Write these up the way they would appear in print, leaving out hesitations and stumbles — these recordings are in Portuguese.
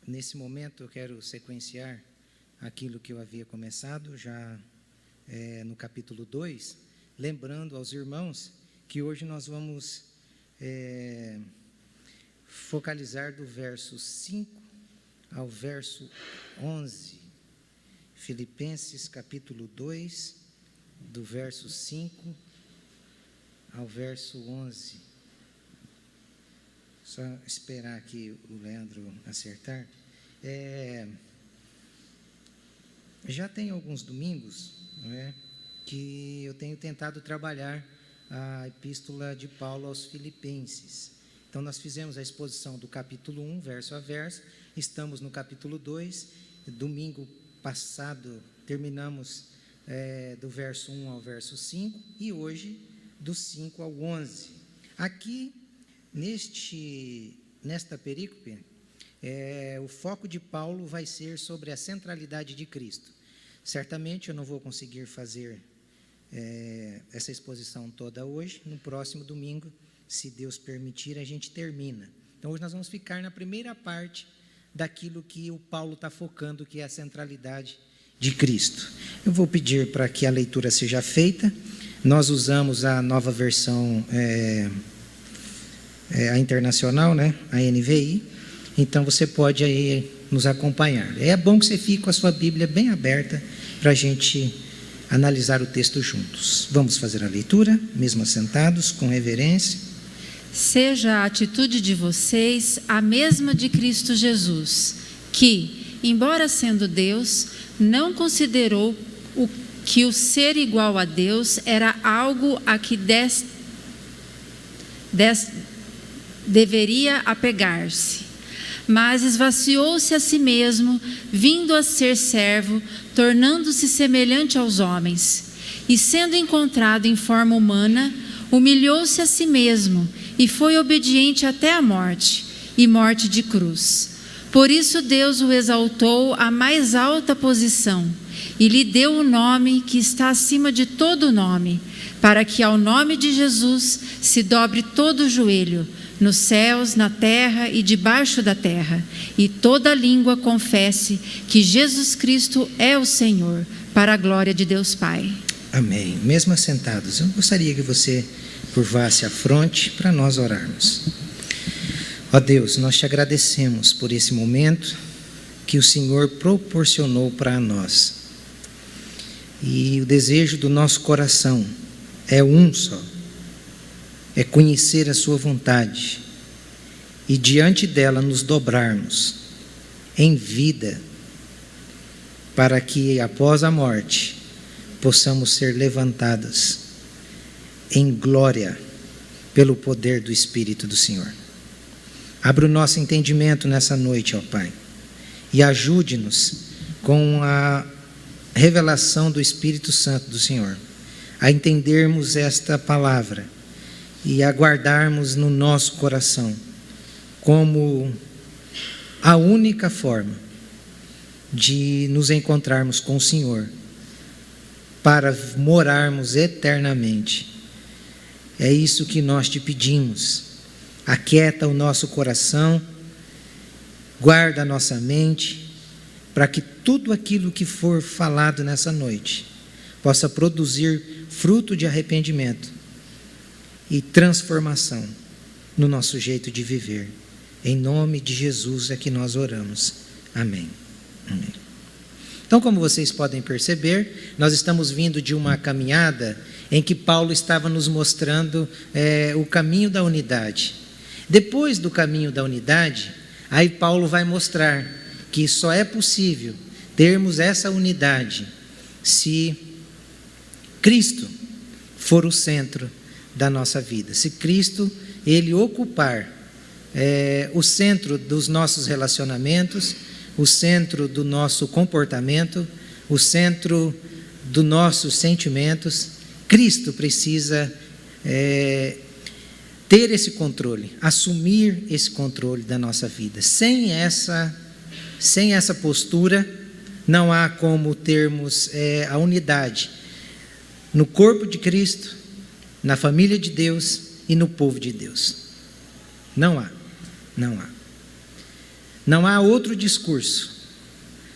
Nesse momento, eu quero sequenciar aquilo que eu havia começado, já no capítulo 2, lembrando aos irmãos que hoje nós vamos focalizar do verso 5 ao verso 11. Filipenses, capítulo 2, do verso 5 ao verso 11. Só esperar aqui o Leandro acertar. Já tem alguns domingos, não é, que eu tenho tentado trabalhar a epístola de Paulo aos Filipenses. Então, nós fizemos a exposição do capítulo 1, verso a verso, estamos no capítulo 2, domingo passado terminamos do verso 1 ao verso 5, e hoje do 5 ao 11. Aqui, nesta perícope, o foco de Paulo vai ser sobre a centralidade de Cristo. Certamente eu não vou conseguir fazer essa exposição toda hoje. No próximo domingo, se Deus permitir, a gente termina. Então, hoje nós vamos ficar na primeira parte daquilo que o Paulo está focando, que é a centralidade de Cristo. Eu vou pedir para que a leitura seja feita. Nós usamos a nova versão, a internacional, né? A NVI. Então, você pode aí nos acompanhar. É bom que você fique com a sua Bíblia bem aberta para a gente analisar o texto juntos. Vamos fazer a leitura, mesmo assentados, com reverência. Seja a atitude de vocês a mesma de Cristo Jesus, que, embora sendo Deus, não considerou que o ser igual a Deus era algo a que deveria apegar-se, mas esvaziou-se a si mesmo, vindo a ser servo, tornando-se semelhante aos homens, e sendo encontrado em forma humana, humilhou-se a si mesmo, e foi obediente até a morte, e morte de cruz. Por isso Deus o exaltou à mais alta posição, e lhe deu o nome que está acima de todo nome, para que ao nome de Jesus se dobre todo o joelho, nos céus, na terra e debaixo da terra, e toda língua confesse que Jesus Cristo é o Senhor, para a glória de Deus Pai. Amém. Mesmo assentados, eu gostaria que você curvasse a fronte para nós orarmos. Ó Deus, nós te agradecemos por esse momento que o Senhor proporcionou para nós. E o desejo do nosso coração é um só. É conhecer a sua vontade e diante dela nos dobrarmos em vida, para que após a morte possamos ser levantados em glória pelo poder do Espírito do Senhor. Abra o nosso entendimento nessa noite, ó Pai, e ajude-nos com a revelação do Espírito Santo do Senhor a entendermos esta palavra e aguardarmos no nosso coração como a única forma de nos encontrarmos com o Senhor, para morarmos eternamente. É isso que nós te pedimos. Aquieta o nosso coração, guarda a nossa mente, para que tudo aquilo que for falado nessa noite possa produzir fruto de arrependimento e transformação no nosso jeito de viver. Em nome de Jesus é que nós oramos. Amém. Amém. Então, como vocês podem perceber, nós estamos vindo de uma caminhada em que Paulo estava nos mostrando o caminho da unidade. Depois do caminho da unidade, aí Paulo vai mostrar que só é possível termos essa unidade se Cristo for o centro da nossa vida. Se Cristo, Ele ocupar o centro dos nossos relacionamentos, o centro do nosso comportamento, o centro dos nossos sentimentos, Cristo precisa ter esse controle, assumir esse controle da nossa vida. Sem essa postura, não há como termos a unidade no corpo de Cristo, na família de Deus e no povo de Deus. Não há. Não há outro discurso,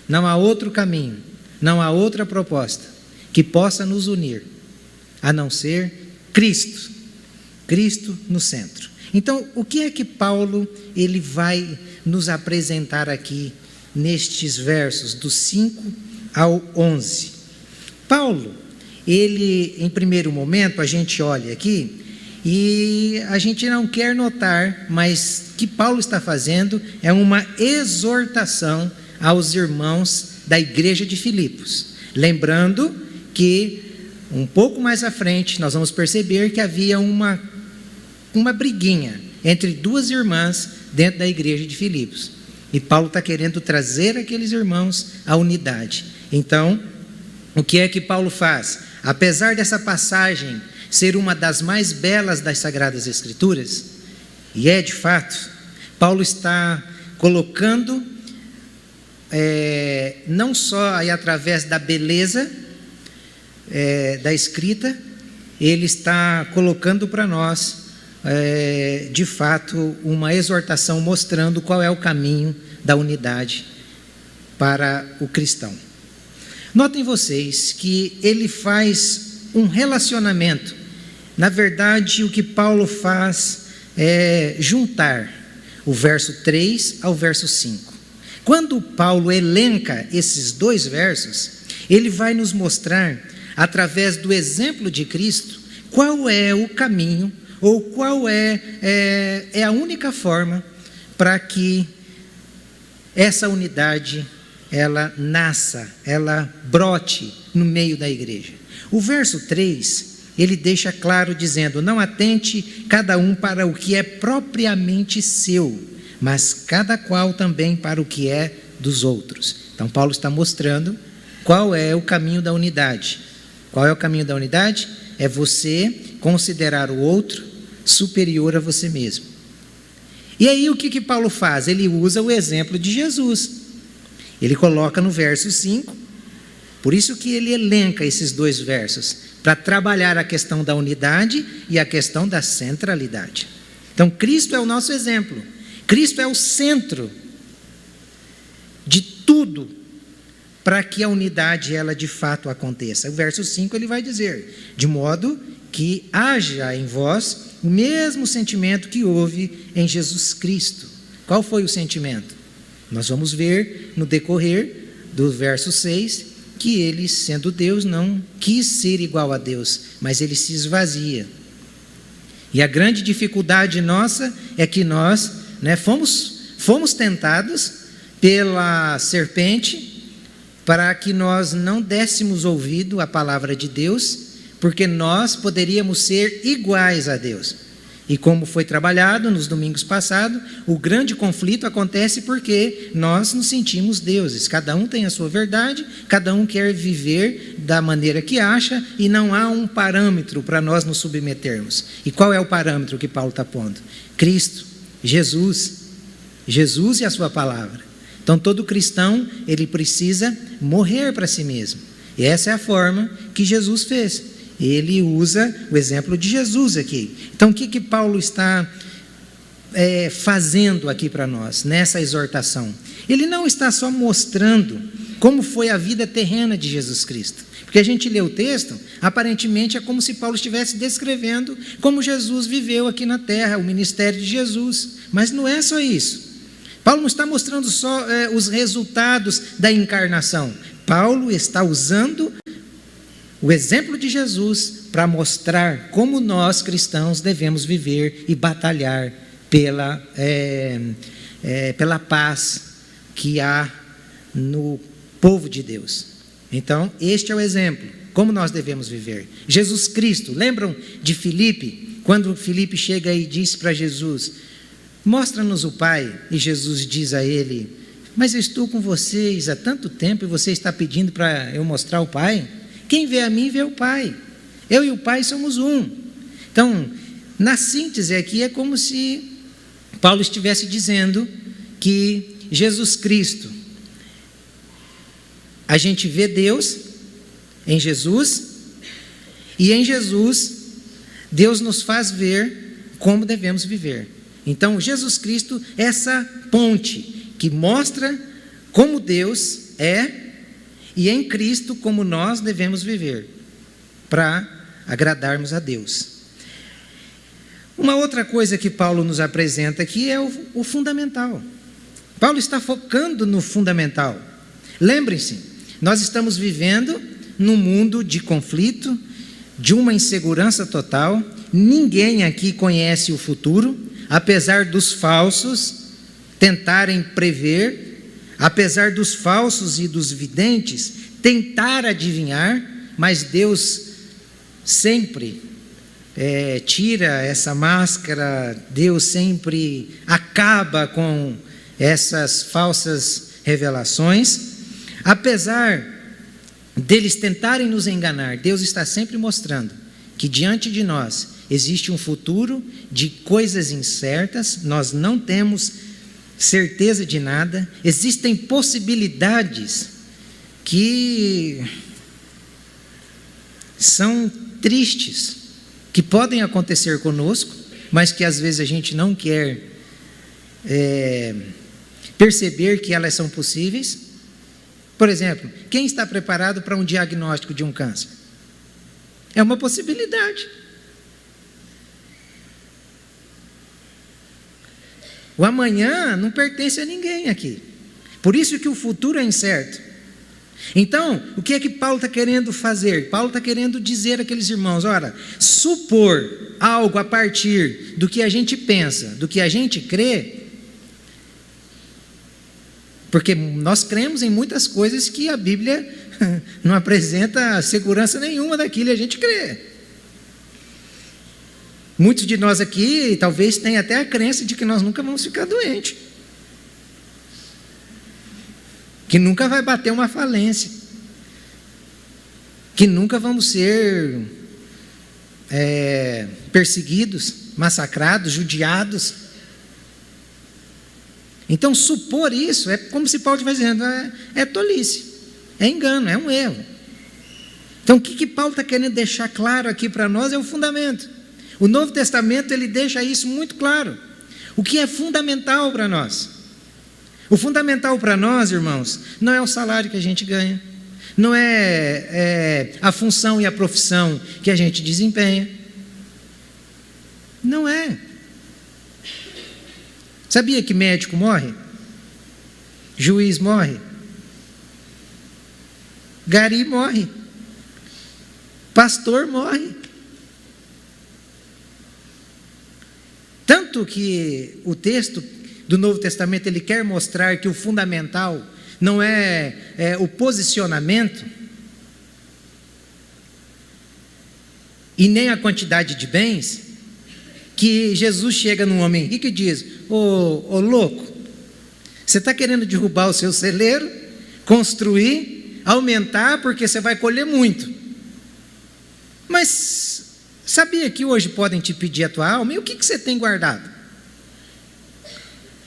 não há outro caminho, não há outra proposta que possa nos unir, a não ser Cristo. Cristo no centro. Então, o que é que Paulo ele vai nos apresentar aqui nestes versos, do 5 ao 11? Paulo, ele, em primeiro momento, a gente olha aqui e a gente não quer notar, mas o que Paulo está fazendo é uma exortação aos irmãos da igreja de Filipos. Lembrando que um pouco mais à frente nós vamos perceber que havia uma briguinha entre duas irmãs dentro da igreja de Filipos. E Paulo está querendo trazer aqueles irmãos à unidade. Então, o que é que Paulo faz? Apesar dessa passagem ser uma das mais belas das Sagradas Escrituras, e é de fato, Paulo está colocando, não só aí através da beleza da escrita, ele está colocando para nós, de fato, uma exortação mostrando qual é o caminho da unidade para o cristão. Notem vocês que ele faz um relacionamento. Na verdade, o que Paulo faz é juntar o verso 3 ao verso 5. Quando Paulo elenca esses dois versos, ele vai nos mostrar, através do exemplo de Cristo, qual é o caminho, ou qual é a única forma para que essa unidade ela nasça, ela brote no meio da igreja. O verso 3, ele deixa claro dizendo: não atente cada um para o que é propriamente seu, mas cada qual também para o que é dos outros. Então Paulo está mostrando qual é o caminho da unidade. Qual é o caminho da unidade? É você considerar o outro superior a você mesmo. E aí o que Paulo faz? Ele usa o exemplo de Jesus. Ele coloca no verso 5, por isso que ele elenca esses dois versos, para trabalhar a questão da unidade e a questão da centralidade. Então Cristo é o nosso exemplo. Cristo é o centro de tudo para que a unidade ela de fato aconteça. O verso 5 ele vai dizer: de modo que haja em vós o mesmo sentimento que houve em Jesus Cristo. Qual foi o sentimento? Nós vamos ver no decorrer do verso 6 que ele, sendo Deus, não quis ser igual a Deus, mas ele se esvazia. E a grande dificuldade nossa é que nós fomos tentados pela serpente para que nós não dessemos ouvido à palavra de Deus, porque nós poderíamos ser iguais a Deus. E como foi trabalhado nos domingos passados, o grande conflito acontece porque nós nos sentimos deuses. Cada um tem a sua verdade, cada um quer viver da maneira que acha e não há um parâmetro para nós nos submetermos. E qual é o parâmetro que Paulo está pondo? Cristo, Jesus e a sua palavra. Então todo cristão, ele precisa morrer para si mesmo. E essa é a forma que Jesus fez. Ele usa o exemplo de Jesus aqui. Então o que Paulo está fazendo aqui para nós, nessa exortação? Ele não está só mostrando como foi a vida terrena de Jesus Cristo. Porque a gente lê o texto, aparentemente é como se Paulo estivesse descrevendo como Jesus viveu aqui na terra, o ministério de Jesus. Mas não é só isso. Paulo não está mostrando só os resultados da encarnação. Paulo está usando o exemplo de Jesus para mostrar como nós cristãos devemos viver e batalhar pela paz que há no povo de Deus. Então, este é o exemplo, como nós devemos viver. Jesus Cristo, lembram de Filipe? Quando Filipe chega e diz para Jesus: mostra-nos o Pai. E Jesus diz a ele: mas eu estou com vocês há tanto tempo e você está pedindo para eu mostrar o Pai? Quem vê a mim, vê o Pai. Eu e o Pai somos um. Então, na síntese aqui, é como se Paulo estivesse dizendo que Jesus Cristo, a gente vê Deus em Jesus, e em Jesus, Deus nos faz ver como devemos viver. Então, Jesus Cristo, essa ponte que mostra como Deus é e em Cristo como nós devemos viver para agradarmos a Deus. Uma outra coisa que Paulo nos apresenta aqui é o fundamental. Paulo está focando no fundamental. Lembrem-se, nós estamos vivendo num mundo de conflito, de uma insegurança total. Ninguém aqui conhece o futuro, apesar dos falsos tentarem prever, apesar dos falsos e dos videntes tentar adivinhar, mas Deus sempre tira essa máscara, Deus sempre acaba com essas falsas revelações. Apesar deles tentarem nos enganar, Deus está sempre mostrando que diante de nós existe um futuro de coisas incertas, nós não temos certeza de nada, existem possibilidades que são tristes, que podem acontecer conosco, mas que às vezes a gente não quer perceber que elas são possíveis. Por exemplo, quem está preparado para um diagnóstico de um câncer? É uma possibilidade. O amanhã não pertence a ninguém aqui. Por isso que o futuro é incerto. Então, o que é que Paulo está querendo fazer? Paulo está querendo dizer àqueles irmãos, ora, supor algo a partir do que a gente pensa, do que a gente crê, porque nós cremos em muitas coisas que a Bíblia não apresenta segurança nenhuma daquilo e a gente crê. Muitos de nós aqui talvez tenham até a crença de que nós nunca vamos ficar doentes, que nunca vai bater uma falência, que nunca vamos ser perseguidos, massacrados, judiados. Então, supor isso é como se Paulo estivesse dizendo, é tolice, é engano, é um erro. Então, o que Paulo está querendo deixar claro aqui para nós é o fundamento. O Novo Testamento, ele deixa isso muito claro. O que é fundamental para nós? O fundamental para nós, irmãos, não é o salário que a gente ganha, não é a função e a profissão que a gente desempenha. Não é. Sabia que médico morre? Juiz morre? Gari morre? Pastor morre? Tanto que o texto do Novo Testamento ele quer mostrar que o fundamental não é o posicionamento e nem a quantidade de bens, que Jesus chega num homem rico e diz, ô louco, você está querendo derrubar o seu celeiro, construir, aumentar, porque você vai colher muito. Mas sabia que hoje podem te pedir a tua alma? E o que você tem guardado?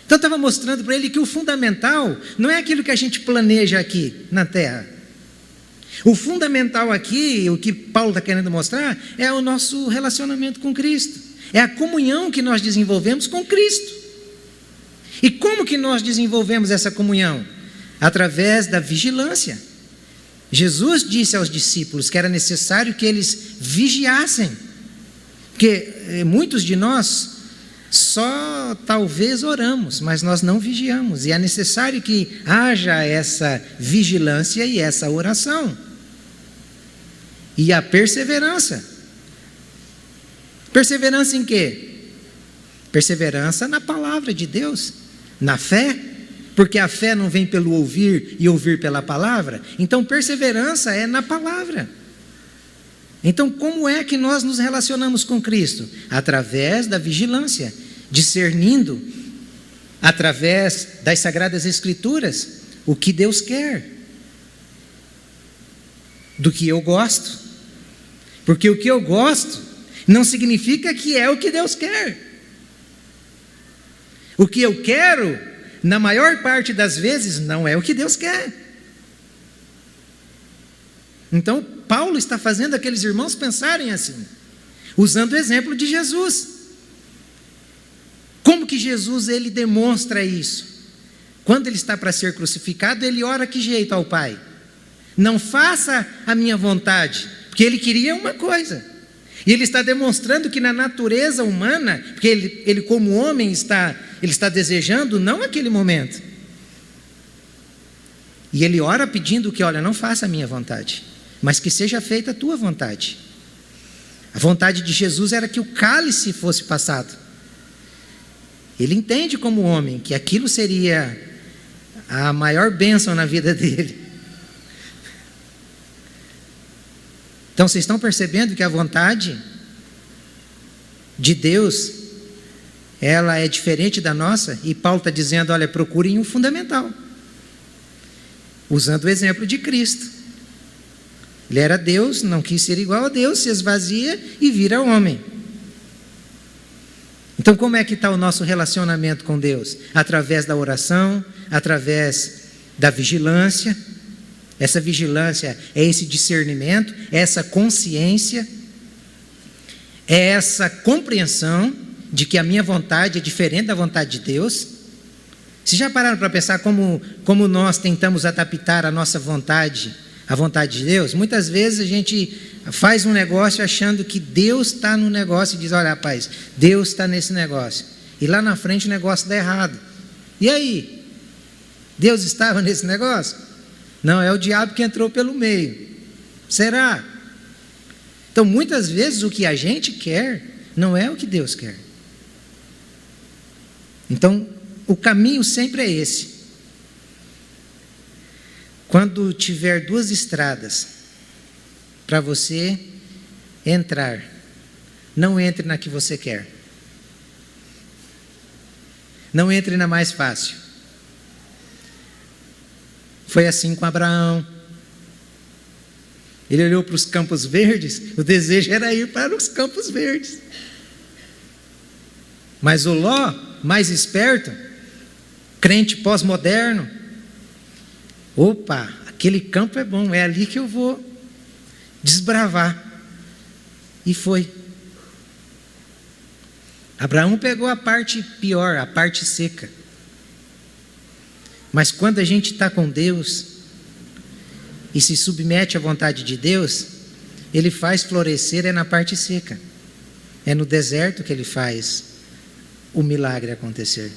Então estava mostrando para ele que o fundamental não é aquilo que a gente planeja aqui na terra. O fundamental aqui, o que Paulo está querendo mostrar, é o nosso relacionamento com Cristo. É a comunhão que nós desenvolvemos com Cristo. E como que nós desenvolvemos essa comunhão? Através da vigilância. Jesus disse aos discípulos que era necessário que eles vigiassem. Porque muitos de nós só talvez oramos, mas nós não vigiamos. E é necessário que haja essa vigilância e essa oração. E a perseverança. Perseverança em quê? Perseverança na palavra de Deus, na fé, porque a fé não vem pelo ouvir e ouvir pela palavra. Então perseverança é na palavra. Então como é que nós nos relacionamos com Cristo? Através da vigilância, discernindo, através das Sagradas Escrituras, o que Deus quer, do que eu gosto, porque o que eu gosto não significa que é o que Deus quer. O que eu quero, na maior parte das vezes, não é o que Deus quer. Então, Paulo está fazendo aqueles irmãos pensarem assim, usando o exemplo de Jesus. Como que Jesus ele demonstra isso? Quando ele está para ser crucificado, ele ora que jeito ao Pai? Não faça a minha vontade, porque ele queria uma coisa. E ele está demonstrando que na natureza humana, porque ele como homem ele está desejando não aquele momento. E ele ora pedindo que, olha, não faça a minha vontade, mas que seja feita a tua vontade. A vontade de Jesus era que o cálice fosse passado. Ele entende como homem que aquilo seria a maior bênção na vida dele. Então vocês estão percebendo que a vontade de Deus, ela é diferente da nossa? E Paulo está dizendo, olha, procurem o fundamental, usando o exemplo de Cristo. Ele era Deus, não quis ser igual a Deus, se esvazia e vira homem. Então como é que está o nosso relacionamento com Deus? Através da oração, através da vigilância. Essa vigilância é esse discernimento, é essa consciência, é essa compreensão de que a minha vontade é diferente da vontade de Deus. Vocês já pararam para pensar como nós tentamos adaptar a nossa vontade à vontade de Deus? Muitas vezes a gente faz um negócio achando que Deus está no negócio e diz, olha rapaz, Deus está nesse negócio. E lá na frente o negócio dá errado. E aí? Deus estava nesse negócio? Não, é o diabo que entrou pelo meio. Será? Então muitas vezes o que a gente quer não é o que Deus quer. Então o caminho sempre é esse. Quando tiver duas estradas para você entrar, não entre na que você quer. Não entre na mais fácil. Foi assim com Abraão. Ele olhou para os campos verdes, o desejo era ir para os campos verdes. Mas o Ló, mais esperto, crente pós-moderno, opa, aquele campo é bom, é ali que eu vou desbravar. E foi. Abraão pegou a parte pior, a parte seca. Mas quando a gente está com Deus e se submete à vontade de Deus, Ele faz florescer na parte seca. É no deserto que Ele faz o milagre acontecer.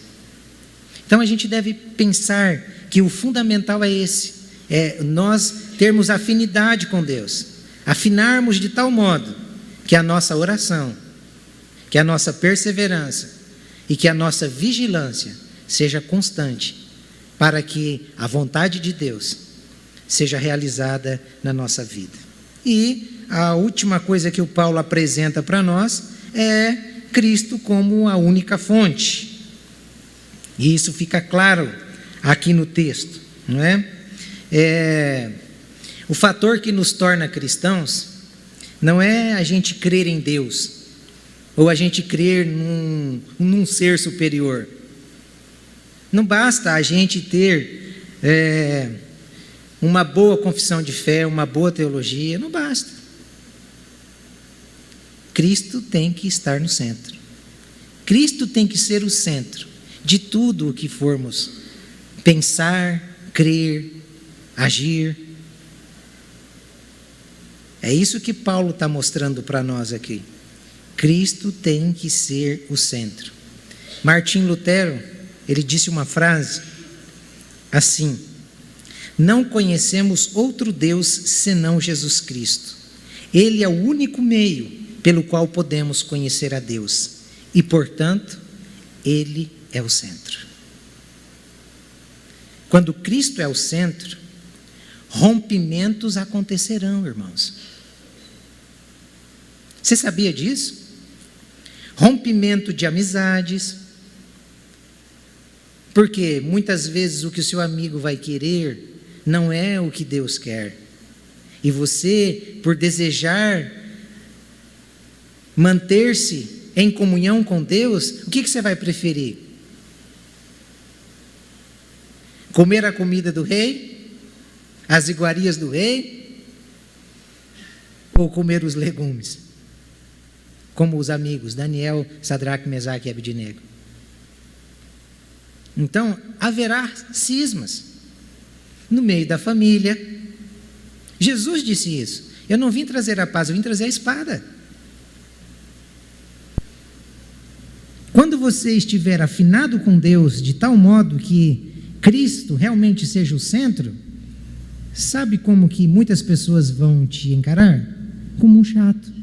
Então a gente deve pensar que o fundamental é esse, é nós termos afinidade com Deus, afinarmos de tal modo que a nossa oração, que a nossa perseverança e que a nossa vigilância seja constante, para que a vontade de Deus seja realizada na nossa vida. E a última coisa que o Paulo apresenta para nós é Cristo como a única fonte. E isso fica claro aqui no texto, não é? O fator que nos torna cristãos não é a gente crer em Deus, ou a gente crer num ser superior. Não basta a gente ter uma boa confissão de fé, uma boa teologia, não basta. Cristo tem que estar no centro. Cristo tem que ser o centro de tudo o que formos pensar, crer, agir. É isso que Paulo está mostrando para nós aqui. Cristo tem que ser o centro. Martim Lutero, ele disse uma frase assim: não conhecemos outro Deus senão Jesus Cristo. Ele é o único meio pelo qual podemos conhecer a Deus. E, portanto, Ele é o centro. Quando Cristo é o centro, rompimentos acontecerão, irmãos. Você sabia disso? Rompimento de amizades. Porque muitas vezes o que o seu amigo vai querer não é o que Deus quer. E você, por desejar manter-se em comunhão com Deus, o que você vai preferir? Comer a comida do rei? As iguarias do rei? Ou comer os legumes? Como os amigos, Daniel, Sadraque, Mesaque e Abednego. Então, haverá cismas no meio da família. Jesus disse isso. Eu não vim trazer a paz, eu vim trazer a espada. Quando você estiver afinado com Deus de tal modo que Cristo realmente seja o centro, sabe como que muitas pessoas vão te encarar? Como um chato,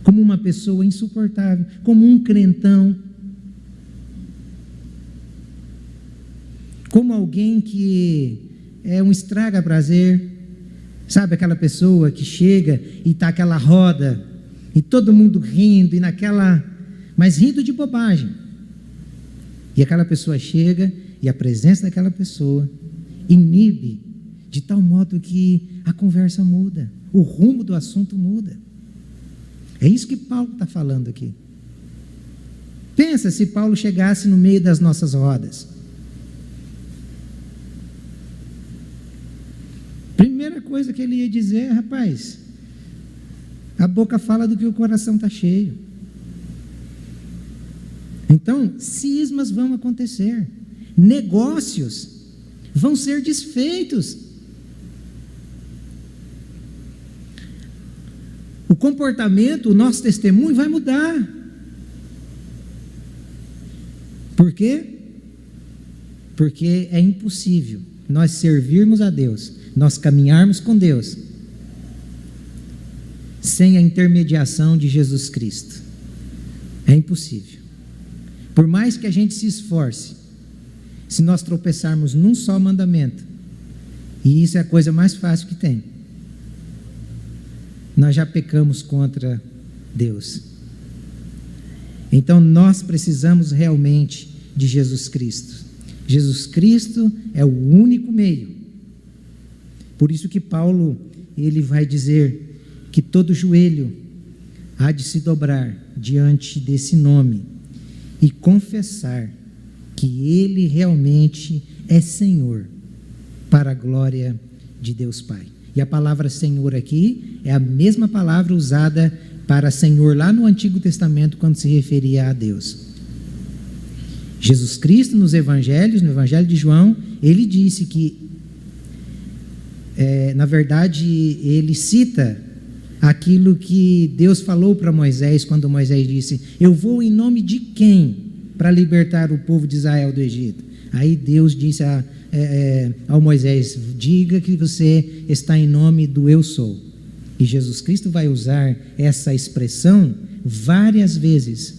como uma pessoa insuportável, como um crentão, como alguém que é um estraga-prazer. Sabe aquela pessoa que chega e está aquela roda, e todo mundo rindo, e mas rindo de bobagem. E aquela pessoa chega, e a presença daquela pessoa inibe, de tal modo que a conversa muda, o rumo do assunto muda. É isso que Paulo está falando aqui. Pensa se Paulo chegasse no meio das nossas rodas. Primeira coisa que ele ia dizer, rapaz, a boca fala do que o coração está cheio. Então, cismas vão acontecer, negócios vão ser desfeitos. O comportamento, o nosso testemunho vai mudar. Por quê? Porque é impossível nós servirmos a Deus, nós caminharmos com Deus, sem a intermediação de Jesus Cristo. É impossível. Por mais que a gente se esforce, se nós tropeçarmos num só mandamento, e isso é a coisa mais fácil que tem, nós já pecamos contra Deus. Então nós precisamos realmente de Jesus Cristo. Jesus Cristo é o único meio. Por isso que Paulo, ele vai dizer que todo joelho há de se dobrar diante desse nome e confessar que ele realmente é Senhor, para a glória de Deus Pai. E a palavra Senhor aqui é a mesma palavra usada para Senhor lá no Antigo Testamento, quando se referia a Deus. Jesus Cristo, nos evangelhos, no Evangelho de João, ele disse que, na verdade, ele cita aquilo que Deus falou para Moisés, quando Moisés disse: eu vou em nome de quem para libertar o povo de Israel do Egito? Aí Deus disse ao Moisés: diga que você está em nome do eu sou. E Jesus Cristo vai usar essa expressão várias vezes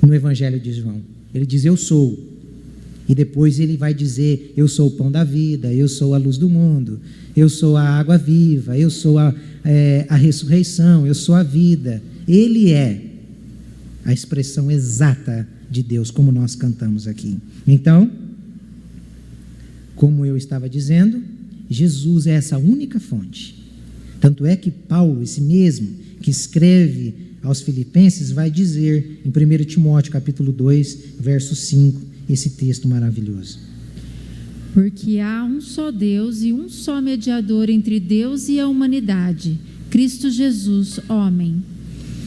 no Evangelho de João. Ele diz: eu sou. E depois ele vai dizer: eu sou o pão da vida, eu sou a luz do mundo, eu sou a água viva, eu sou a ressurreição, eu sou a vida. Ele é a expressão exata de Deus, como nós cantamos aqui. Então, como eu estava dizendo, Jesus é essa única fonte. Tanto é que Paulo, esse mesmo que escreve aos Filipenses, vai dizer em 1 Timóteo capítulo 2, verso 5, esse texto maravilhoso. Porque há um só Deus e um só mediador entre Deus e a humanidade, Cristo Jesus, homem.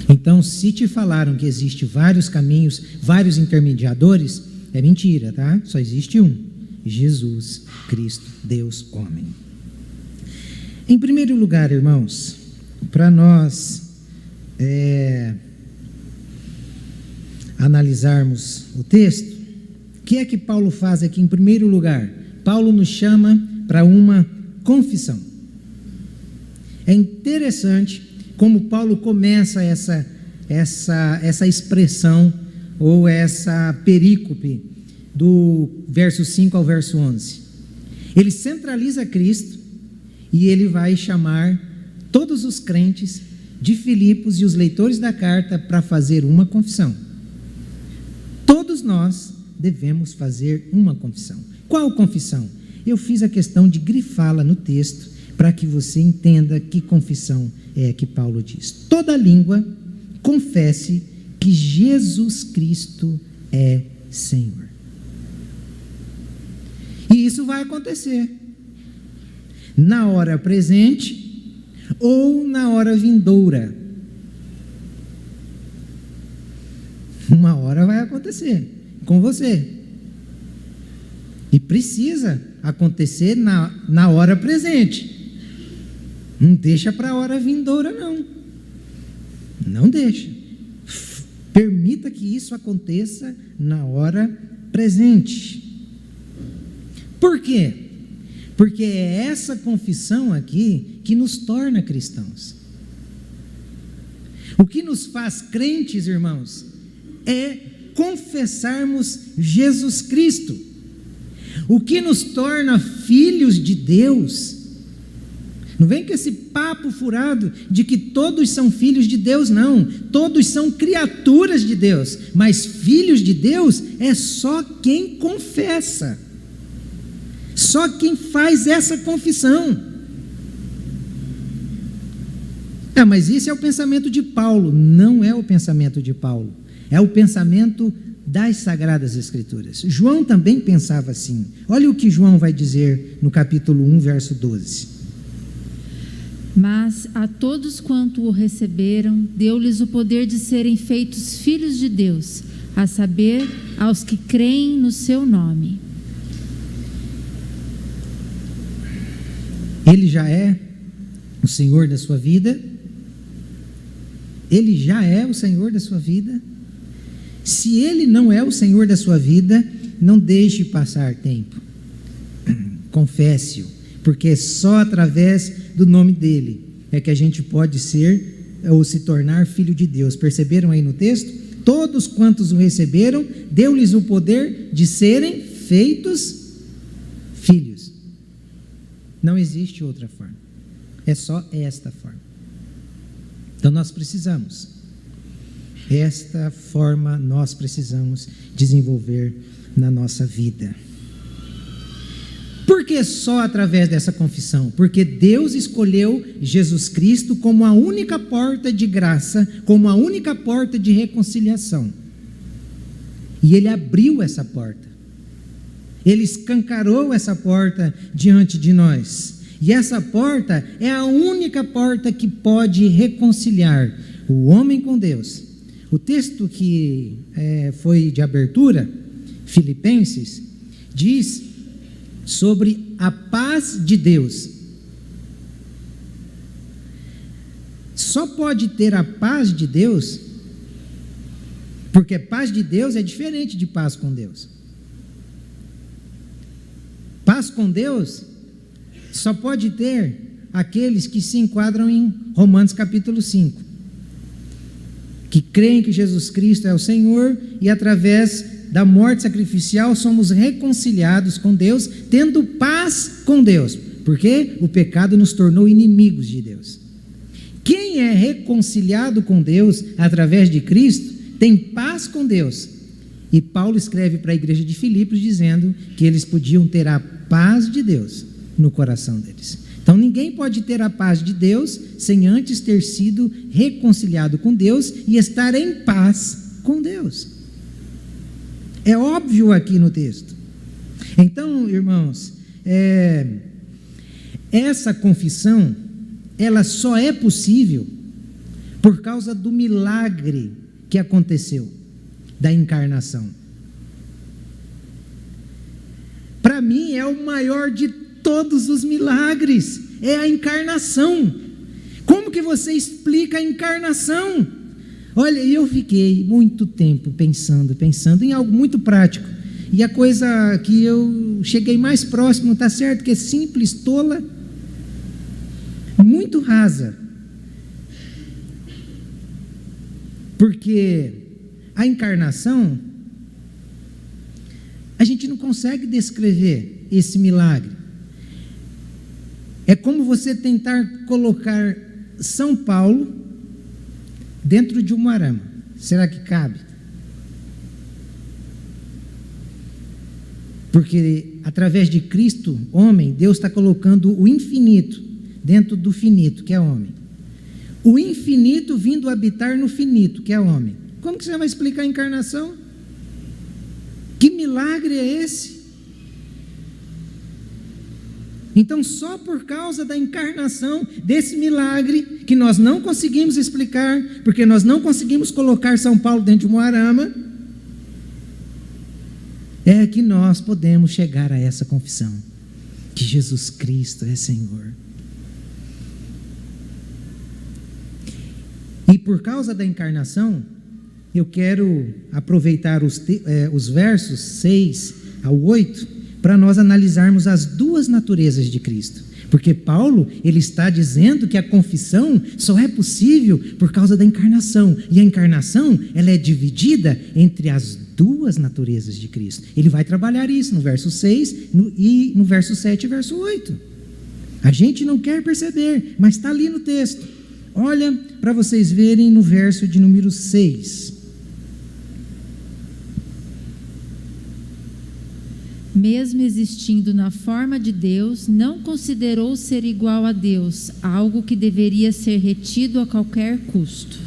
Então, se te falaram que existe vários caminhos, vários intermediadores, é mentira, tá? Só existe um: Jesus Cristo, Deus, homem. Em primeiro lugar, irmãos, para nós analisarmos o texto, o que é que Paulo faz aqui em primeiro lugar? Paulo nos chama para uma confissão. É interessante como Paulo começa essa expressão, ou essa perícope, do verso 5 ao verso 11. Ele centraliza Cristo e ele vai chamar todos os crentes de Filipos e os leitores da carta para fazer uma confissão. Todos nós devemos fazer uma confissão. Qual confissão? Eu fiz a questão de grifá-la no texto para que você entenda que confissão é que Paulo diz. Toda língua confesse que Jesus Cristo é Senhor. E isso vai acontecer na hora presente ou na hora vindoura. Uma hora vai acontecer com você. E precisa acontecer na hora presente. Não deixa para a hora vindoura, não. Não deixa. Permita que isso aconteça na hora presente. Por quê? Porque é essa confissão aqui que nos torna cristãos. O que nos faz crentes, irmãos, é confessarmos Jesus Cristo. O que nos torna filhos de Deus. Não vem com esse papo furado de que todos são filhos de Deus, não. Todos são criaturas de Deus. Mas filhos de Deus é só quem confessa. Só quem faz essa confissão. Mas isso é o pensamento de Paulo. Não é o pensamento de Paulo. É o pensamento das Sagradas Escrituras. João também pensava assim. Olha o que João vai dizer no capítulo 1, verso 12. Mas a todos quanto o receberam, deu-lhes o poder de serem feitos filhos de Deus, a saber, aos que creem no seu nome. Ele já é o Senhor da sua vida? Ele já é o Senhor da sua vida? Se Ele não é o Senhor da sua vida, não deixe passar tempo. Confesse-o, porque é só através do nome dEle é que a gente pode ser ou se tornar filho de Deus. Perceberam aí no texto? Todos quantos o receberam, deu-lhes o poder de serem feitos filhos. Não existe outra forma. É só esta forma. Então nós precisamos. Esta forma nós precisamos desenvolver na nossa vida. Por que só através dessa confissão? Porque Deus escolheu Jesus Cristo como a única porta de graça, como a única porta de reconciliação. E Ele abriu essa porta. Ele escancarou essa porta diante de nós. E essa porta é a única porta que pode reconciliar o homem com Deus. O texto que foi de abertura, Filipenses, diz sobre a paz de Deus. Só pode ter a paz de Deus, porque paz de Deus é diferente de paz com Deus. Paz com Deus só pode ter aqueles que se enquadram em Romanos capítulo 5, que creem que Jesus Cristo é o Senhor e através da morte sacrificial somos reconciliados com Deus, tendo paz com Deus, porque o pecado nos tornou inimigos de Deus. Quem é reconciliado com Deus através de Cristo tem paz com Deus. E Paulo escreve para a igreja de Filipos dizendo que eles podiam ter a paz de Deus no coração deles. Então ninguém pode ter a paz de Deus sem antes ter sido reconciliado com Deus e estar em paz com Deus. É óbvio aqui no texto. Então, irmãos, essa confissão, ela só é possível por causa do milagre que aconteceu, da encarnação. Para mim é o maior de todos os milagres, é a encarnação. Como que você explica a encarnação? Olha, eu fiquei muito tempo pensando em algo muito prático, e a coisa que eu cheguei mais próximo, tá certo, que é simples, tola, muito rasa, porque a encarnação, a gente não consegue descrever esse milagre. É como você tentar colocar São Paulo dentro de uma arama. Será que cabe? Porque através de Cristo, homem, Deus está colocando o infinito dentro do finito, que é homem. O infinito vindo habitar no finito, que é homem. Como que você vai explicar a encarnação? Que milagre é esse? Então, só por causa da encarnação, desse milagre, que nós não conseguimos explicar, porque nós não conseguimos colocar São Paulo dentro de uma arama, é que nós podemos chegar a essa confissão, que Jesus Cristo é Senhor. E por causa da encarnação, eu quero aproveitar os versos 6 ao 8 para nós analisarmos as duas naturezas de Cristo. Porque Paulo, ele está dizendo que a confissão só é possível por causa da encarnação. E a encarnação, ela é dividida entre as duas naturezas de Cristo. Ele vai trabalhar isso no verso 6 e no verso 7 e verso 8. A gente não quer perceber, mas está ali no texto. Olha para vocês verem no verso de número 6. Mesmo existindo na forma de Deus, não considerou ser igual a Deus, algo que deveria ser retido a qualquer custo.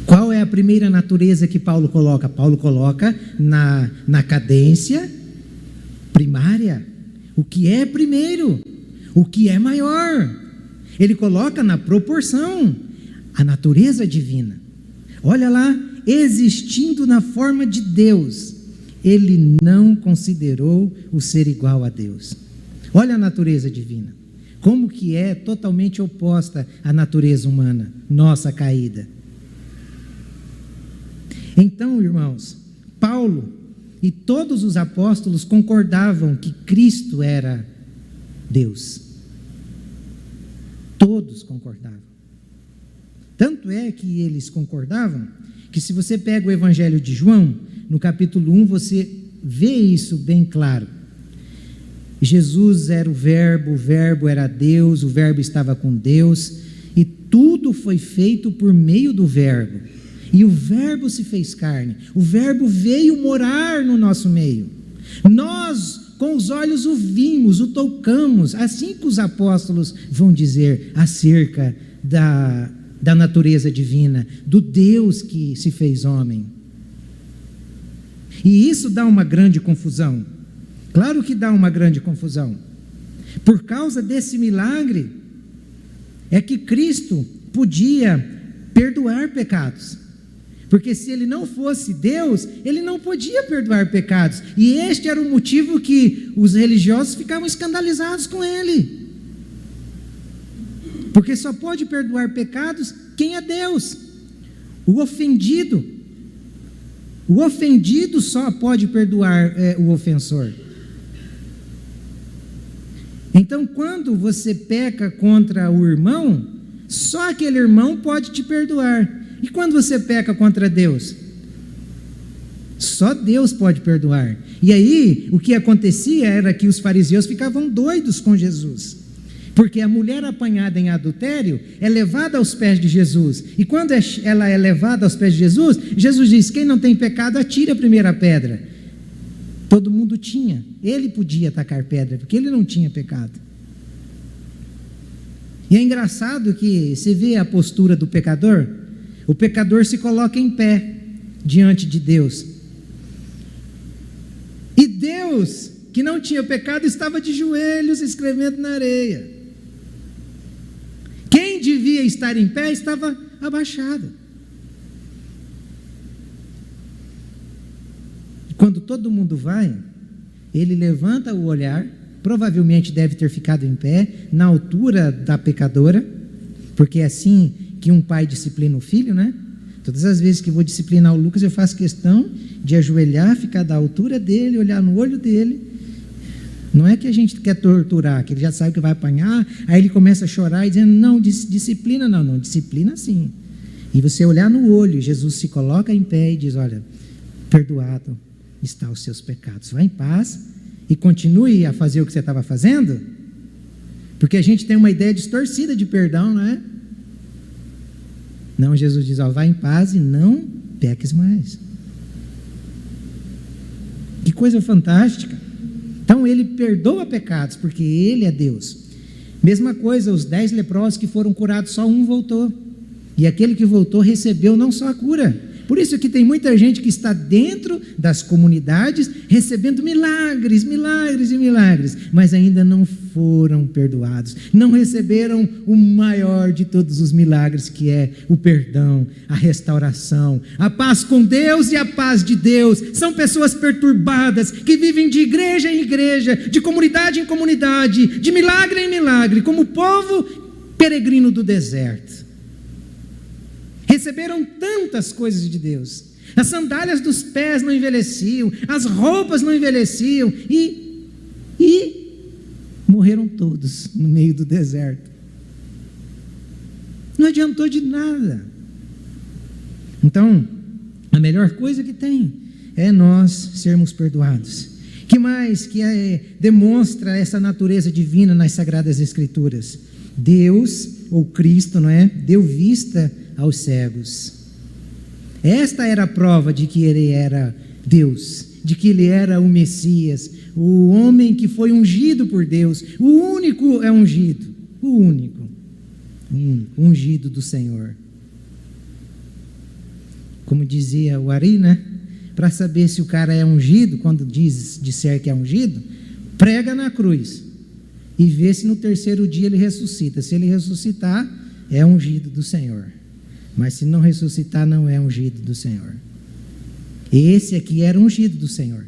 Qual é a primeira natureza que Paulo coloca? Paulo coloca na cadência primária. O que é primeiro? O que é maior? Ele coloca na proporção a natureza divina. Olha lá, existindo na forma de Deus, ele não considerou o ser igual a Deus. Olha a natureza divina. Como que é totalmente oposta à natureza humana, nossa caída. Então, irmãos, Paulo e todos os apóstolos concordavam que Cristo era Deus. Todos concordavam. Tanto é que eles concordavam que se você pega o Evangelho de João, no capítulo 1, você vê isso bem claro. Jesus era o Verbo era Deus, o Verbo estava com Deus, e tudo foi feito por meio do Verbo. E o Verbo se fez carne, o Verbo veio morar no nosso meio. Nós, com os olhos, o vimos, o tocamos, assim que os apóstolos vão dizer acerca da natureza divina, do Deus que se fez homem. E isso dá uma grande confusão. Claro que dá uma grande confusão. Por causa desse milagre, é que Cristo podia perdoar pecados. Porque se ele não fosse Deus, ele não podia perdoar pecados. E este era o motivo que os religiosos ficavam escandalizados com ele. Porque só pode perdoar pecados quem é Deus. O ofendido. O ofendido só pode perdoar o ofensor. Então, quando você peca contra o irmão, só aquele irmão pode te perdoar. E quando você peca contra Deus? Só Deus pode perdoar. E aí, o que acontecia era que os fariseus ficavam doidos com Jesus. Porque a mulher apanhada em adultério é levada aos pés de Jesus. E quando ela é levada aos pés de Jesus, Jesus diz: quem não tem pecado, atire a primeira pedra. Todo mundo tinha. Ele podia atacar pedra, porque ele não tinha pecado. E é engraçado que você vê a postura do pecador. O pecador se coloca em pé diante de Deus. E Deus, que não tinha pecado, estava de joelhos escrevendo na areia. Quem devia estar em pé estava abaixado. Quando todo mundo vai, ele levanta o olhar, provavelmente deve ter ficado em pé, na altura da pecadora, porque é assim que um pai disciplina o filho, né? Todas as vezes que vou disciplinar o Lucas, eu faço questão de ajoelhar, ficar da altura dele, olhar no olho dele. Não é que a gente quer torturar, que ele já sabe que vai apanhar, aí ele começa a chorar e dizendo: não, disciplina não, disciplina sim. E você olhar no olho, Jesus se coloca em pé e diz: olha, perdoado estão os seus pecados, vá em paz e continue a fazer o que você estava fazendo, porque a gente tem uma ideia distorcida de perdão, não é? Não, Jesus diz: ó, vá em paz e não peques mais. Que coisa fantástica. Então ele perdoa pecados, porque ele é Deus. Mesma coisa, os 10 leprosos que foram curados, só um voltou. E aquele que voltou recebeu não só a cura, Por isso que tem muita gente que está dentro das comunidades recebendo milagres, milagres e milagres, mas ainda não foram perdoados, não receberam o maior de todos os milagres, que é o perdão, a restauração, a paz com Deus e a paz de Deus. São pessoas perturbadas que vivem de igreja em igreja, de comunidade em comunidade, de milagre em milagre, como o povo peregrino do deserto. Receberam tantas coisas de Deus, as sandálias dos pés não envelheciam, as roupas não envelheciam, e morreram todos no meio do deserto. Não adiantou de nada. Então, a melhor coisa que tem é nós sermos perdoados. Que mais que demonstra essa natureza divina nas Sagradas Escrituras? Deus, ou Cristo, não é? Deu vista aos cegos. Esta era a prova de que ele era Deus, de que ele era o Messias, o homem que foi ungido por Deus. O único é ungido, o único ungido do Senhor. Como dizia o Ari, né? Para saber se o cara é ungido, quando disser que é ungido, prega na cruz e vê se no terceiro dia ele ressuscita. Se ele ressuscitar, é ungido do Senhor. Mas se não ressuscitar, não é ungido do Senhor. Esse aqui era ungido do Senhor.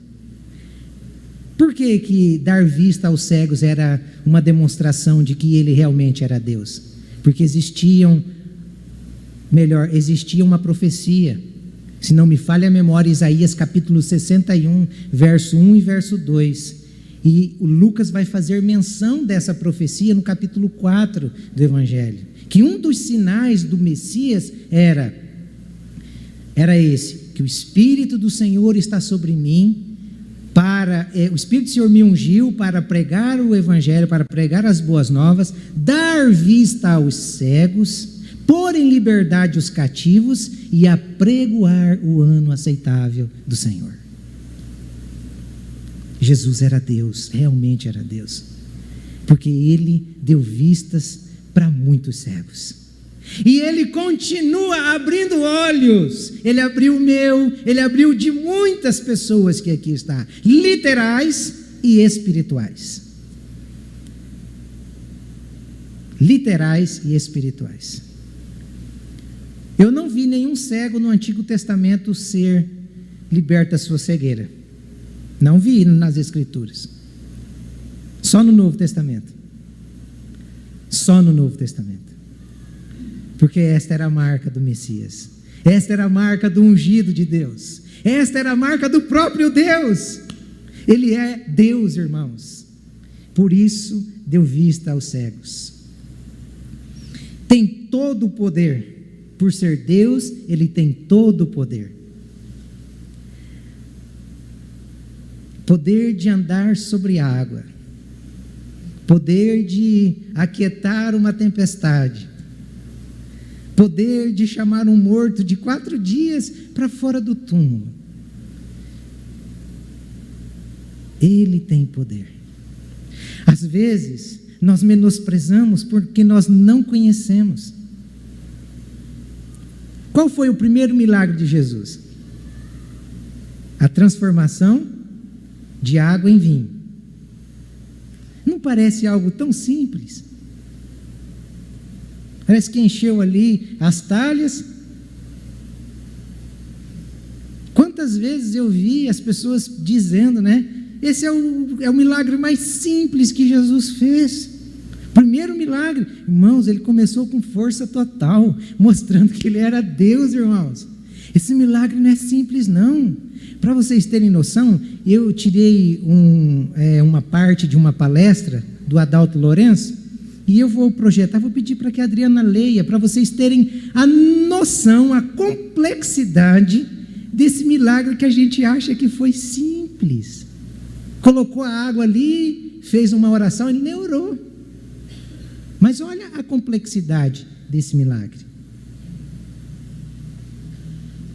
Por que dar vista aos cegos era uma demonstração de que ele realmente era Deus? Porque existia uma profecia, se não me falha a memória, Isaías capítulo 61, verso 1 e verso 2. E o Lucas vai fazer menção dessa profecia no capítulo 4 do Evangelho. Que um dos sinais do Messias era esse, que o Espírito do Senhor está sobre mim, o Espírito do Senhor me ungiu para pregar o Evangelho, para pregar as boas novas, dar vista aos cegos, pôr em liberdade os cativos e apregoar o ano aceitável do Senhor. Jesus era Deus, realmente era Deus, porque Ele deu vistas para muitos cegos. E Ele continua abrindo olhos. Ele abriu o meu, Ele abriu de muitas pessoas que aqui estão, literais e espirituais. Literais e espirituais. Eu não vi nenhum cego no Antigo Testamento ser liberto da sua cegueira. Não vi nas Escrituras. Só no Novo Testamento. Só no Novo Testamento. Porque esta era a marca do Messias. Esta era a marca do ungido de Deus. Esta era a marca do próprio Deus. Ele é Deus, irmãos. Por isso deu vista aos cegos. Tem todo o poder. Por ser Deus, Ele tem todo o poder. Poder de andar sobre a água. Poder de aquietar uma tempestade. Poder de chamar um morto de 4 dias para fora do túmulo. Ele tem poder. Às vezes, nós menosprezamos porque nós não conhecemos. Qual foi o primeiro milagre de Jesus? A transformação de água em vinho. Não parece algo tão simples? Parece que encheu ali as talhas. Quantas vezes eu vi as pessoas dizendo, né? Esse é o milagre mais simples que Jesus fez. Primeiro milagre. Irmãos, ele começou com força total, mostrando que ele era Deus, irmãos. Esse milagre não é simples, não. Para vocês terem noção, eu tirei uma parte de uma palestra do Adalto Lourenço, e eu vou projetar, vou pedir para que a Adriana leia, para vocês terem a noção, a complexidade desse milagre que a gente acha que foi simples. Colocou a água ali, fez uma oração, ele nem orou. Mas olha a complexidade desse milagre.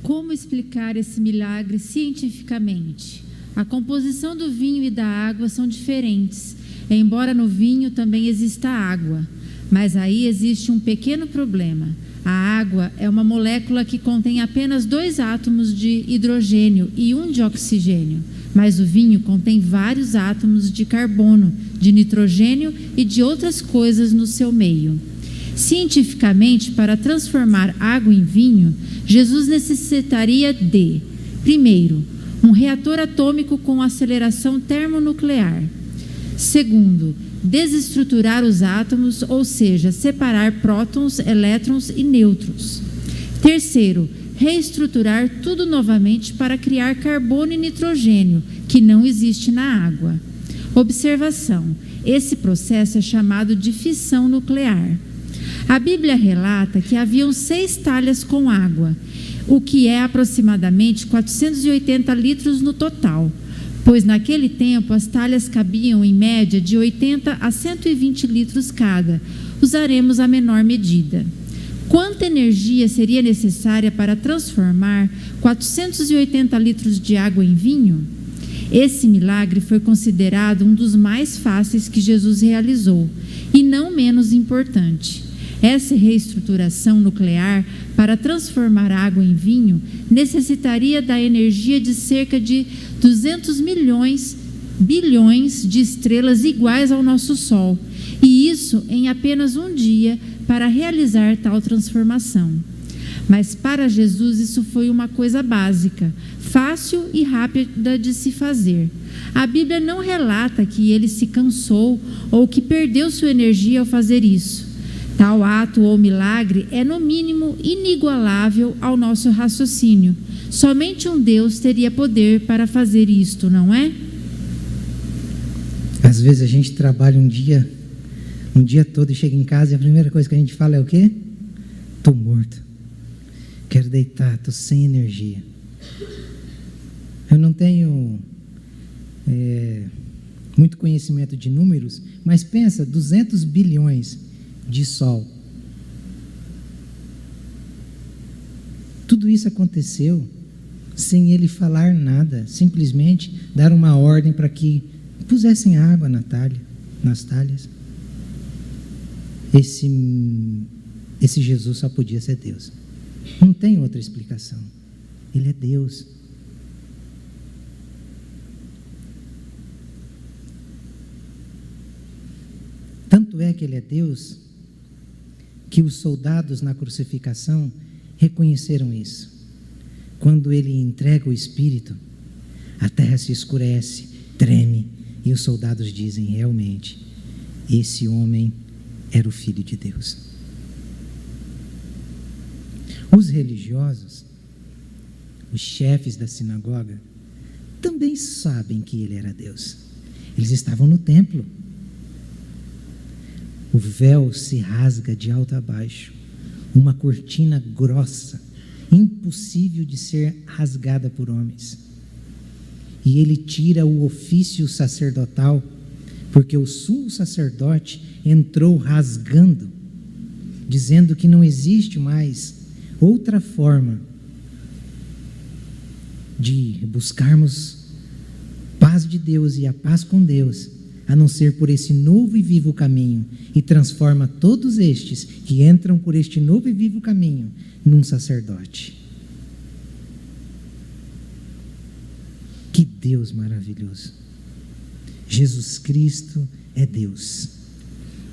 Como explicar esse milagre cientificamente? A composição do vinho e da água são diferentes, embora no vinho também exista água. Mas aí existe um pequeno problema. A água é uma molécula que contém apenas 2 átomos de hidrogênio e 1 de oxigênio, mas o vinho contém vários átomos de carbono, de nitrogênio e de outras coisas no seu meio. Cientificamente, para transformar água em vinho, Jesus necessitaria de, primeiro, um reator atômico com aceleração termonuclear. Segundo, desestruturar os átomos, ou seja, separar prótons, elétrons e nêutrons. Terceiro, reestruturar tudo novamente para criar carbono e nitrogênio, que não existe na água. Observação: esse processo é chamado de fissão nuclear. A Bíblia relata que haviam 6 talhas com água, o que é aproximadamente 480 litros no total, pois naquele tempo as talhas cabiam em média de 80 a 120 litros cada. Usaremos a menor medida. Quanta energia seria necessária para transformar 480 litros de água em vinho? Esse milagre foi considerado um dos mais fáceis que Jesus realizou, e não menos importante. Essa reestruturação nuclear para transformar água em vinho necessitaria da energia de cerca de 200 bilhões de estrelas iguais ao nosso Sol, e isso em apenas um dia para realizar tal transformação. Mas para Jesus isso foi uma coisa básica, fácil e rápida de se fazer. A Bíblia não relata que ele se cansou ou que perdeu sua energia ao fazer isso. Tal ato ou milagre é, no mínimo, inigualável ao nosso raciocínio. Somente um Deus teria poder para fazer isto, não é? Às vezes a gente trabalha um dia todo e chega em casa e a primeira coisa que a gente fala é o quê? Estou morto. Quero deitar, estou sem energia. Eu não tenho muito conhecimento de números, mas pensa, 200 bilhões de sol. Tudo isso aconteceu sem ele falar nada, simplesmente dar uma ordem para que pusessem água nas talhas. Esse Jesus só podia ser Deus. Não tem outra explicação. Ele é Deus. Tanto é que ele é Deus, que os soldados na crucificação reconheceram isso. Quando ele entrega o Espírito, a terra se escurece, treme, e os soldados dizem: realmente, esse homem era o Filho de Deus. Os religiosos, os chefes da sinagoga, também sabem que ele era Deus. Eles estavam no templo. O véu se rasga de alto a baixo, uma cortina grossa, impossível de ser rasgada por homens. E ele tira o ofício sacerdotal, porque o sumo sacerdote entrou rasgando, dizendo que não existe mais outra forma de buscarmos paz de Deus e a paz com Deus, a não ser por esse novo e vivo caminho, e transforma todos estes que entram por este novo e vivo caminho num sacerdote. Que Deus maravilhoso! Jesus Cristo é Deus.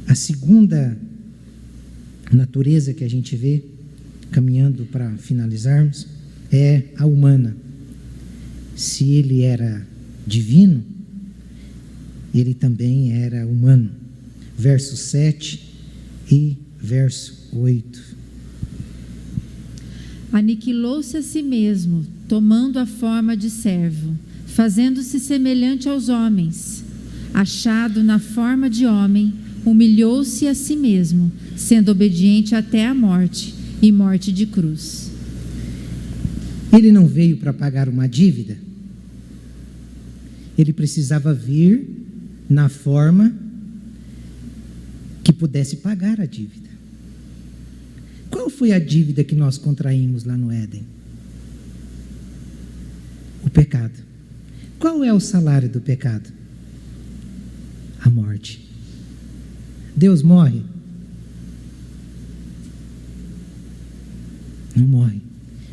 A segunda natureza que a gente vê, caminhando para finalizarmos, é a humana. Se ele era divino, ele também era humano. Verso 7 e verso 8. Aniquilou-se a si mesmo, tomando a forma de servo, fazendo-se semelhante aos homens. Achado na forma de homem, humilhou-se a si mesmo, sendo obediente até a morte, e morte de cruz. Ele não veio para pagar uma dívida. Ele precisava vir na forma que pudesse pagar a dívida. Qual foi a dívida que nós contraímos lá no Éden? O pecado. Qual é o salário do pecado? A morte. Deus morre? Não morre.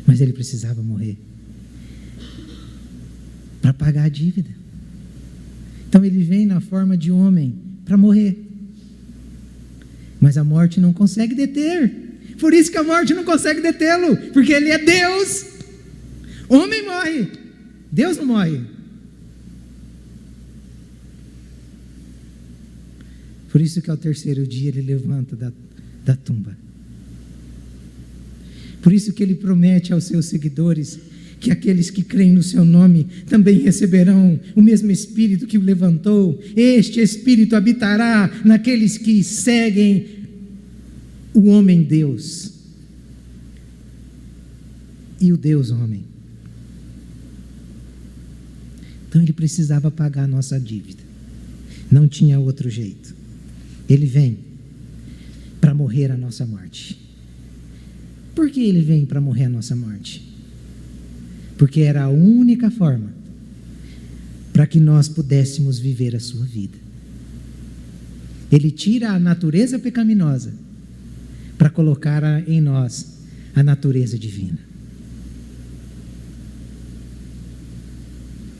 Mas ele precisava morrer para pagar a dívida. Então ele vem na forma de homem para morrer. Mas a morte não consegue deter. Por isso que a morte não consegue detê-lo, porque ele é Deus. Homem morre, Deus não morre. Por isso que ao terceiro dia ele levanta da tumba. Por isso que ele promete aos seus seguidores que aqueles que creem no seu nome também receberão o mesmo Espírito que o levantou. Este Espírito habitará naqueles que seguem o homem Deus e o Deus homem. Então ele precisava pagar a nossa dívida. Não tinha outro jeito. Ele vem para morrer a nossa morte. Por que ele vem para morrer a nossa morte? Porque era a única forma para que nós pudéssemos viver a sua vida. Ele tira a natureza pecaminosa para colocar em nós a natureza divina.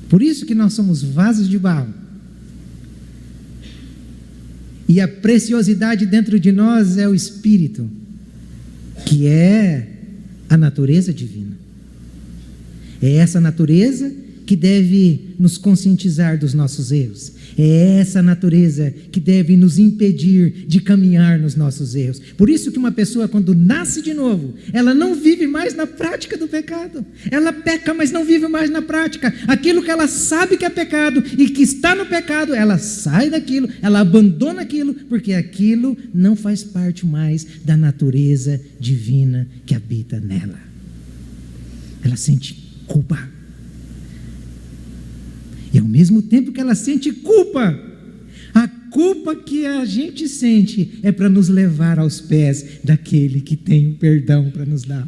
Por isso que nós somos vasos de barro. E a preciosidade dentro de nós é o Espírito, que é a natureza divina. É essa natureza que deve nos conscientizar dos nossos erros. É essa natureza que deve nos impedir de caminhar nos nossos erros. Por isso que uma pessoa, quando nasce de novo, ela não vive mais na prática do pecado. Ela peca, mas não vive mais na prática. Aquilo que ela sabe que é pecado e que está no pecado, ela sai daquilo, ela abandona aquilo, porque aquilo não faz parte mais da natureza divina que habita nela. Ela sente culpa. E ao mesmo tempo que ela sente culpa, a culpa que a gente sente é para nos levar aos pés daquele que tem o perdão para nos dar.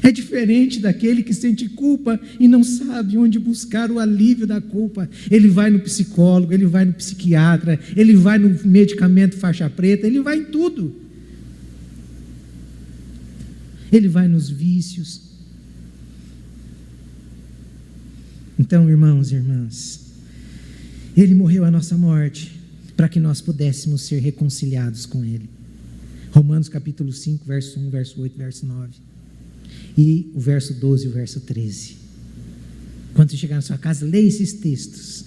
É diferente daquele que sente culpa e não sabe onde buscar o alívio da culpa. Ele vai no psicólogo, ele vai no psiquiatra, ele vai no medicamento faixa preta, ele vai em tudo. Ele vai nos vícios. Então, irmãos e irmãs, ele morreu a nossa morte para que nós pudéssemos ser reconciliados com ele. Romanos capítulo 5, verso 1, verso 8, verso 9. E o verso 12 e o verso 13. Quando você chegar na sua casa, leia esses textos.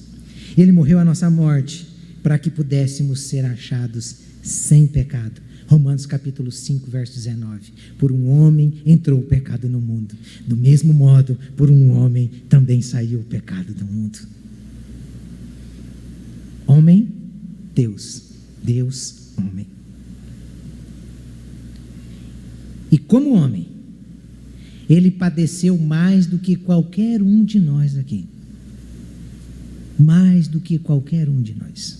Ele morreu a nossa morte para que pudéssemos ser achados sem pecado. Romanos capítulo 5, verso 19. Por um homem entrou o pecado no mundo. Do mesmo modo, por um homem também saiu o pecado do mundo. Homem, Deus. Deus, homem. E como homem, ele padeceu mais do que qualquer um de nós aqui. Mais do que qualquer um de nós.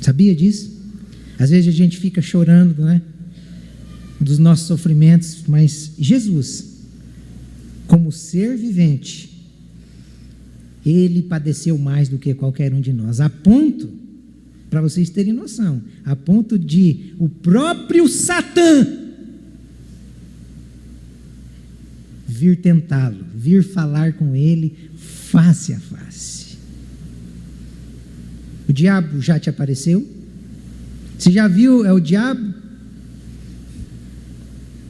Sabia disso? Às vezes a gente fica chorando, né, dos nossos sofrimentos, mas Jesus, como ser vivente, ele padeceu mais do que qualquer um de nós, a ponto, para vocês terem noção, a ponto de o próprio Satã vir tentá-lo, vir falar com ele face a face. O diabo já te apareceu? Você já viu, é o diabo?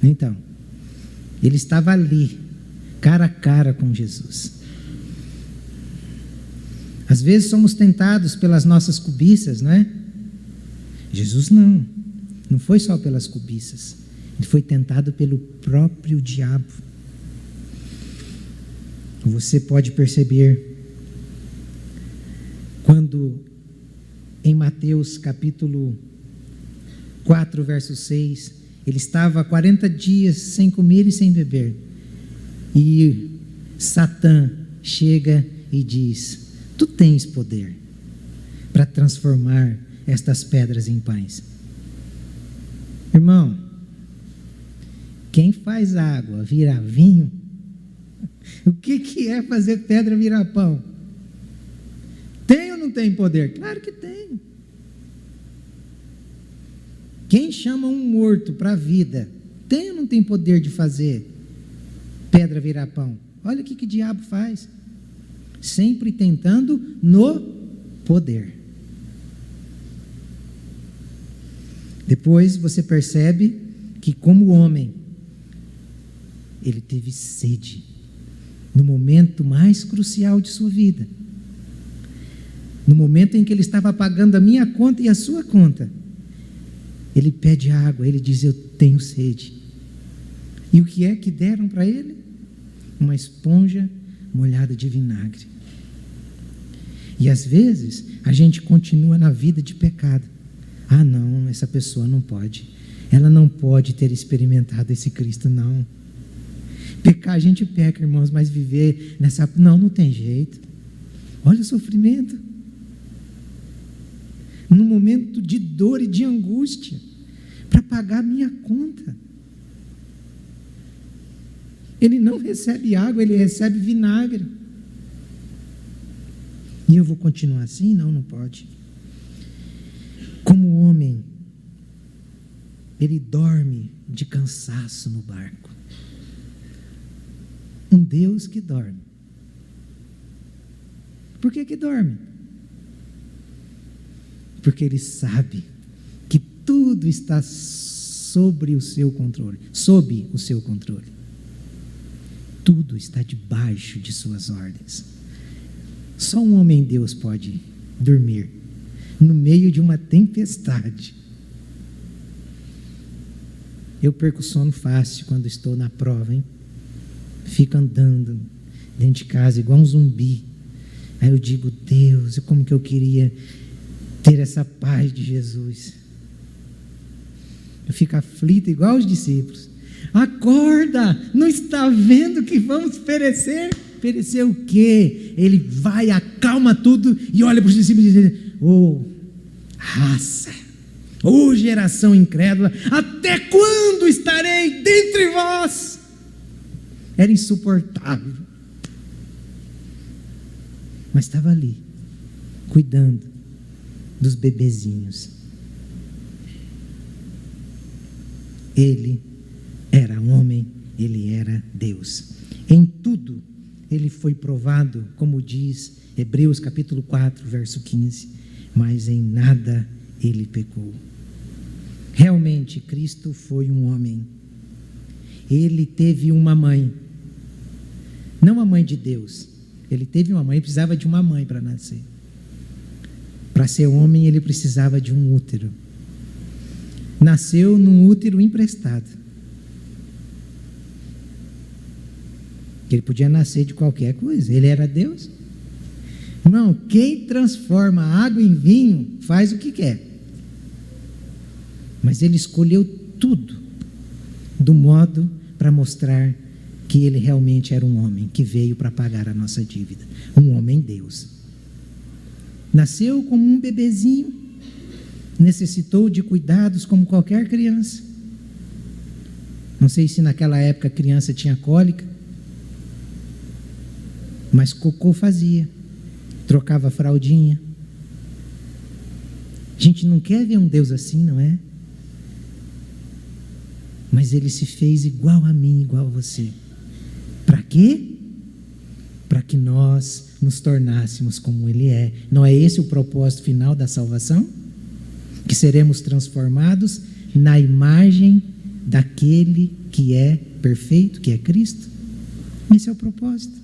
Então, ele estava ali, cara a cara com Jesus. Às vezes somos tentados pelas nossas cobiças, não é? Jesus não foi só pelas cobiças, ele foi tentado pelo próprio diabo. Você pode perceber quando em Mateus capítulo 4, verso 6, ele estava 40 dias sem comer e sem beber. E Satã chega e diz: tu tens poder para transformar estas pedras em pães. Irmão, quem faz água virar vinho, o que é fazer pedra virar pão? Tem ou não tem poder? Claro que tem. Quem chama um morto para a vida Tem ou não tem poder de fazer pedra virar pão? Olha o que o diabo faz. Sempre tentando no poder. Depois você percebe que, como homem, ele teve sede no momento mais crucial de sua vida. No momento em que ele estava pagando a minha conta e a sua conta, ele pede água, ele diz: eu tenho sede. E o que é que deram para ele? Uma esponja molhada de vinagre. E às vezes a gente continua na vida de pecado. Ah, não, essa pessoa não pode. Ela não pode ter experimentado esse Cristo, não. Pecar a gente peca, irmãos, mas viver nessa... Não tem jeito. Olha o sofrimento. Num momento de dor e de angústia, para pagar a minha conta. Ele não recebe água, ele recebe vinagre. E eu vou continuar assim? Não pode. Como homem, ele dorme de cansaço no barco. Um Deus que dorme. Por que dorme? Porque ele sabe que tudo está sob o seu controle. Tudo está debaixo de suas ordens. Só um homem Deus pode dormir no meio de uma tempestade. Eu perco sono fácil quando estou na prova, hein? Fico andando dentro de casa igual um zumbi. Aí eu digo: Deus, como que eu queria ter essa paz de Jesus. Eu fico aflito igual os discípulos. Acorda, não está vendo que vamos perecer? Perecer o quê? Ele vai, acalma tudo e olha para os discípulos e diz: oh, raça, oh, geração incrédula, até quando estarei dentre vós? Era insuportável. Mas estava ali, cuidando dos bebezinhos. Ele era homem, ele era Deus. Em tudo ele foi provado, como diz Hebreus capítulo 4, verso 15, mas em nada ele pecou. Realmente, Cristo foi um homem. Ele teve uma mãe, não a mãe de Deus. Ele teve uma mãe, precisava de uma mãe para nascer. Para ser homem, ele precisava de um útero. Nasceu num útero emprestado. Ele podia nascer de qualquer coisa, ele era Deus. Irmão, quem transforma água em vinho faz o que quer. Mas ele escolheu tudo do modo para mostrar que ele realmente era um homem que veio para pagar a nossa dívida. Um homem Deus. Nasceu como um bebezinho, necessitou de cuidados como qualquer criança. Não sei se naquela época a criança tinha cólica, mas cocô fazia, trocava fraldinha. A gente não quer ver um Deus assim, não é? Mas ele se fez igual a mim, igual a você. Para quê? Para que nós nos tornássemos como ele é. Não é esse o propósito final da salvação? Que seremos transformados na imagem daquele que é perfeito, que é Cristo. Esse é o propósito.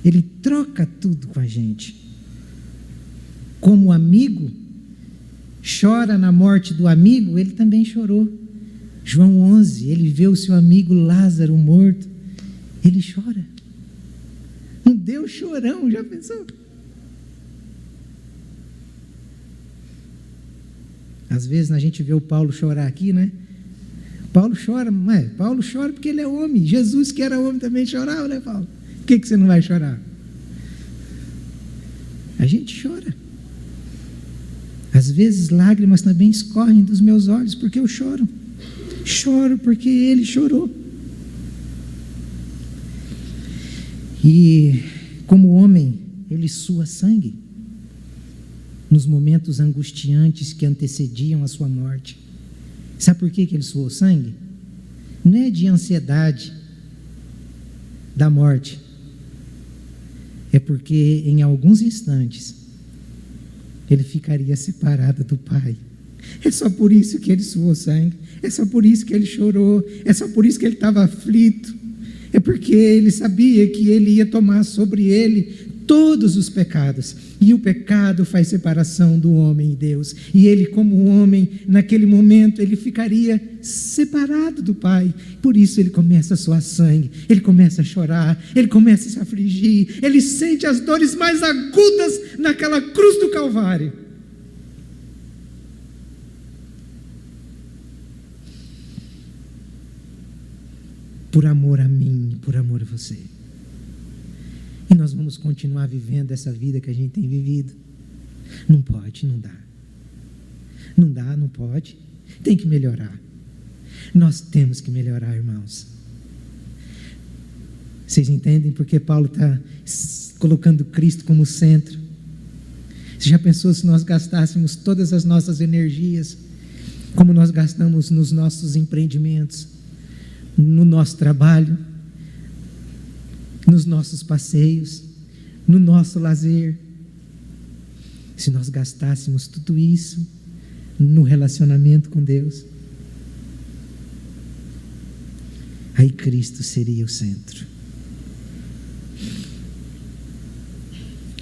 Ele troca tudo com a gente. Como amigo chora na morte do amigo, ele também chorou. João 11, ele vê o seu amigo Lázaro morto, ele chora. Um Deus chorão, já pensou? Às vezes a gente vê o Paulo chorar aqui, né? Paulo chora, mas Paulo chora porque ele é homem. Jesus, que era homem, também chorava, né, Paulo? Por que você não vai chorar? A gente chora. Às vezes lágrimas também escorrem dos meus olhos porque eu choro. Choro porque ele chorou. E como homem, ele sua sangue nos momentos angustiantes que antecediam a sua morte. Sabe por que ele suou sangue? não é de ansiedade da morte, é porque em alguns instantes ele ficaria separado do Pai. É só por isso que ele suou sangue, é só por isso que ele chorou, é só por isso que ele estava aflito, é porque ele sabia que ele ia tomar sobre ele todos os pecados, e o pecado faz separação do homem e Deus, e ele, como homem, naquele momento ele ficaria separado do Pai. Por isso ele começa a suar sangue, ele começa a chorar, ele começa a se afligir, ele sente as dores mais agudas naquela cruz do Calvário. Por amor a mim, por amor a você. E nós vamos continuar vivendo essa vida que a gente tem vivido. Não pode, não dá. Não dá, não pode. Tem que melhorar. Nós temos que melhorar, irmãos. Vocês entendem porque Paulo está colocando Cristo como centro? Você já pensou se nós gastássemos todas as nossas energias, como nós gastamos nos nossos empreendimentos, no nosso trabalho, nos nossos passeios, no nosso lazer? Se nós gastássemos tudo isso no relacionamento com Deus, aí Cristo seria o centro.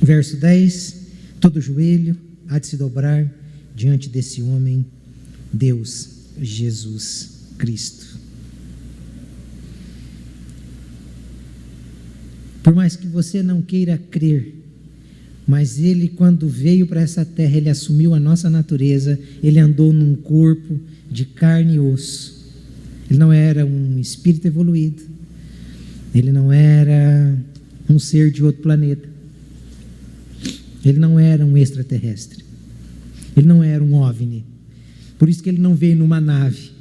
Verso 10: todo joelho há de se dobrar diante desse homem, Deus, Jesus Cristo. Por mais que você não queira crer, mas ele, quando veio para essa terra, ele assumiu a nossa natureza, ele andou num corpo de carne e osso. Ele não era um espírito evoluído, ele não era um ser de outro planeta, ele não era um extraterrestre, ele não era um OVNI. Por isso que ele não veio numa nave,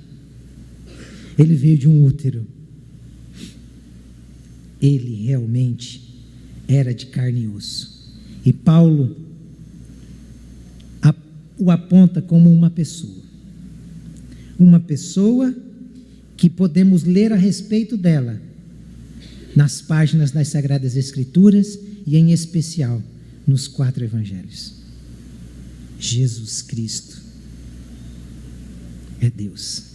ele veio de um útero. Ele realmente era de carne e osso. E Paulo o aponta como uma pessoa. Uma pessoa que podemos ler a respeito dela nas páginas das Sagradas Escrituras e, em especial, nos 4 evangelhos. Jesus Cristo é Deus.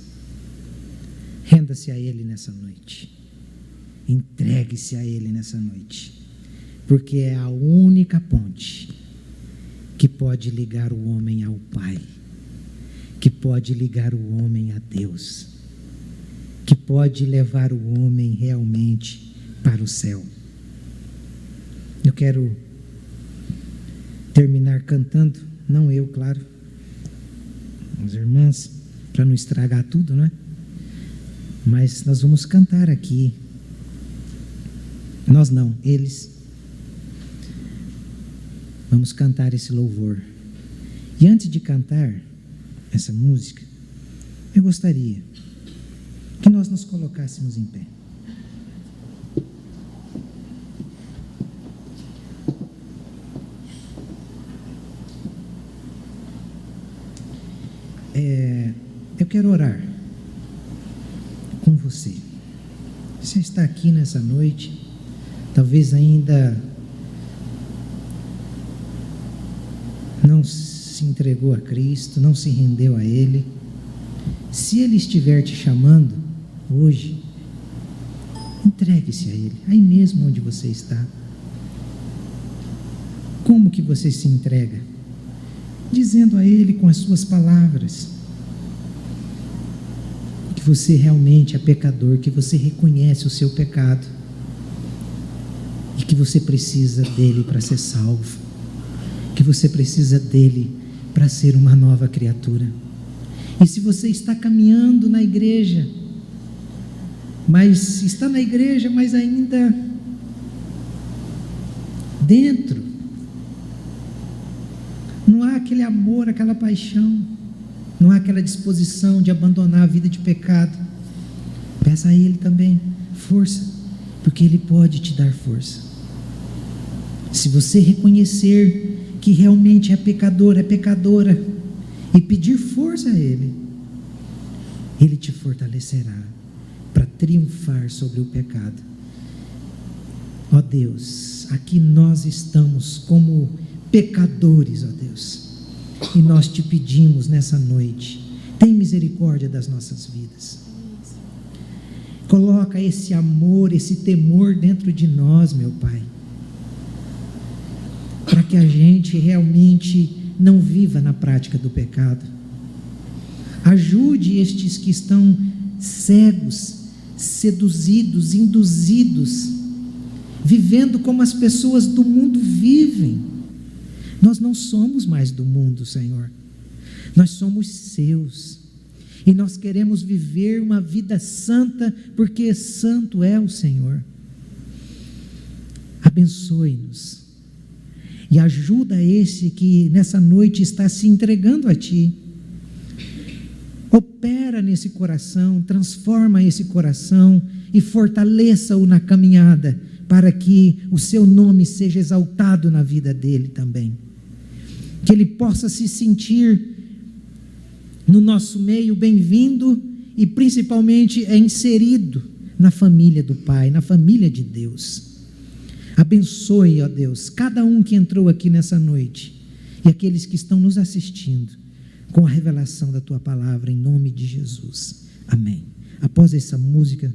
Renda-se a Ele nessa noite. Entregue-se a Ele nessa noite, porque é a única ponte que pode ligar o homem ao Pai, que pode ligar o homem a Deus, que pode levar o homem realmente para o céu. Eu quero terminar cantando, não eu, claro, as irmãs, para não estragar tudo, não é? Mas nós vamos cantar aqui. Nós não, eles. Vamos cantar esse louvor. E antes de cantar essa música, eu gostaria que nós nos colocássemos em pé. Eu quero orar com você. Você está aqui nessa noite, talvez ainda não se entregou a Cristo, não se rendeu a Ele. Se Ele estiver te chamando hoje, entregue-se a Ele, aí mesmo onde você está. Como que você se entrega? Dizendo a Ele com as suas palavras que você realmente é pecador, que você reconhece o seu pecado e que você precisa dele para ser salvo, que você precisa dele para ser uma nova criatura. E se você está caminhando na igreja, mas está na igreja, mas ainda dentro não há aquele amor, aquela paixão, não há aquela disposição de abandonar a vida de pecado, peça a Ele também força, porque Ele pode te dar força. Se você reconhecer que realmente é pecador, é pecadora, e pedir força a Ele, Ele te fortalecerá para triunfar sobre o pecado. Ó Deus, aqui nós estamos como pecadores, ó Deus, e nós te pedimos nessa noite, tem misericórdia das nossas vidas. Coloca esse amor, esse temor dentro de nós, meu Pai, para que a gente realmente não viva na prática do pecado. Ajude estes que estão cegos, seduzidos, induzidos, vivendo como as pessoas do mundo vivem. Nós não somos mais do mundo, Senhor. Nós somos seus. E nós queremos viver uma vida santa, porque santo é o Senhor. Abençoe-nos. E ajuda esse que nessa noite está se entregando a Ti. Opera nesse coração, transforma esse coração e fortaleça-o na caminhada, para que o Seu nome seja exaltado na vida dele também. Que ele possa se sentir no nosso meio bem-vindo e principalmente inserido na família do Pai, na família de Deus. Abençoe, ó Deus, cada um que entrou aqui nessa noite e aqueles que estão nos assistindo com a revelação da Tua palavra, em nome de Jesus. Amém. Após essa música...